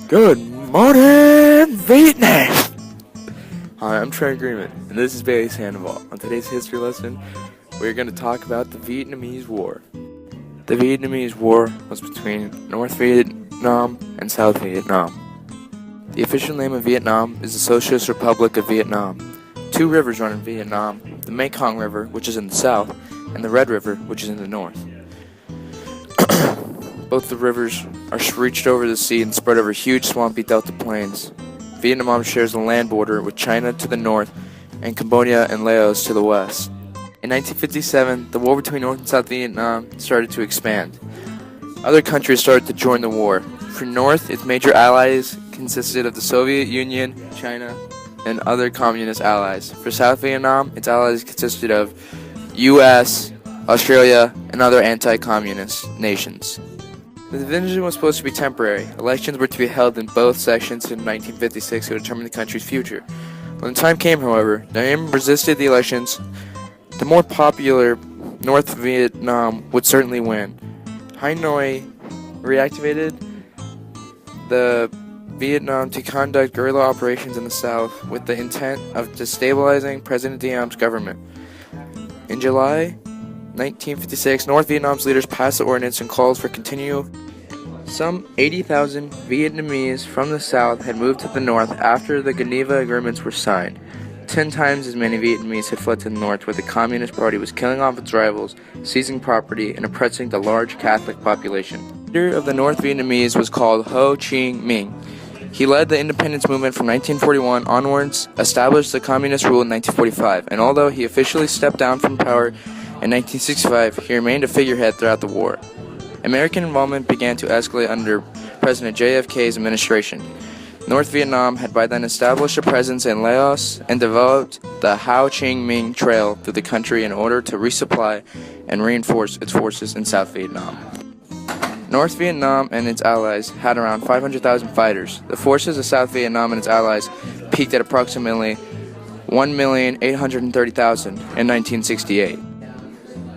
Good morning, Vietnam! Hi, I'm Trent Agreement, and this is Bailey Sandoval. On today's history lesson, we're going to talk about the Vietnamese War. The Vietnamese War was between North Vietnam and South Vietnam. The official name of Vietnam is the Socialist Republic of Vietnam. Two rivers run in Vietnam, the Mekong River, which is in the south, and the Red River, which is in the north. Both the rivers are reached over the sea and spread over huge swampy delta plains. Vietnam shares a land border with China to the north and Cambodia and Laos to the west. In 1957, the war between North and South Vietnam started to expand. Other countries started to join the war. For North, its major allies consisted of the Soviet Union, China, and other communist allies. For South Vietnam, its allies consisted of U.S., Australia, and other anti-communist nations. The division was supposed to be temporary. Elections were to be held in both sections in 1956 to determine the country's future. When the time came, however, Diem resisted the elections. The more popular North Vietnam would certainly win. Hanoi reactivated the Vietnam to conduct guerrilla operations in the south with the intent of destabilizing President Diem's government. In July 1956, North Vietnam's leaders passed the ordinance and called for continue. Some 80,000 Vietnamese from the south had moved to the north after the Geneva agreements were signed. 10 times as many Vietnamese had fled to the north, where the Communist Party was killing off its rivals, seizing property, and oppressing the large Catholic population. The leader of the North Vietnamese was called Ho Chi Minh. He led the independence movement from 1941 onwards, established the communist rule in 1945, and although he officially stepped down from power in 1965, he remained a figurehead throughout the war. American involvement began to escalate under President JFK's administration. North Vietnam had by then established a presence in Laos and developed the Ho Chi Minh Trail through the country in order to resupply and reinforce its forces in South Vietnam. North Vietnam and its allies had around 500,000 fighters. The forces of South Vietnam and its allies peaked at approximately 1,830,000 in 1968.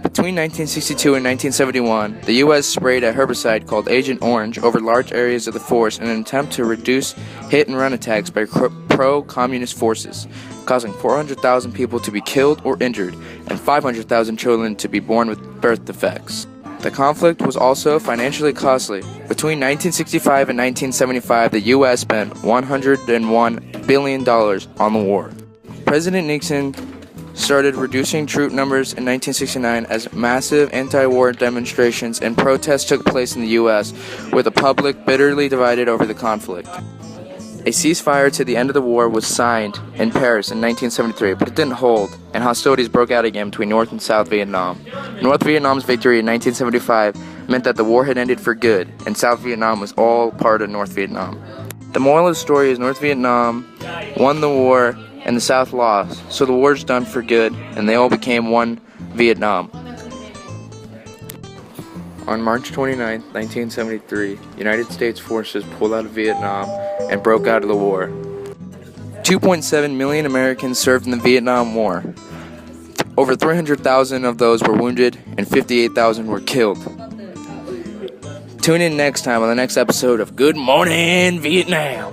Between 1962 and 1971, the U.S. sprayed a herbicide called Agent Orange over large areas of the forest in an attempt to reduce hit-and-run attacks by pro-communist forces, causing 400,000 people to be killed or injured and 500,000 children to be born with birth defects. The conflict was also financially costly. Between 1965 and 1975, the U.S. spent $101 billion on the war. President Nixon started reducing troop numbers in 1969 as massive anti-war demonstrations and protests took place in the U.S., with the public bitterly divided over the conflict. A ceasefire to the end of the war was signed in Paris in 1973, but it didn't hold, and hostilities broke out again between North and South Vietnam. North Vietnam's victory in 1975 meant that the war had ended for good, and South Vietnam was all part of North Vietnam. The moral of the story is North Vietnam won the war and the South lost, so the war's done for good, and they all became one Vietnam. On March 29, 1973, United States forces pulled out of Vietnam and broke out of the war. 2.7 million Americans served in the Vietnam War. Over 300,000 of those were wounded, and 58,000 were killed. Tune in next time on the next episode of Good Morning Vietnam.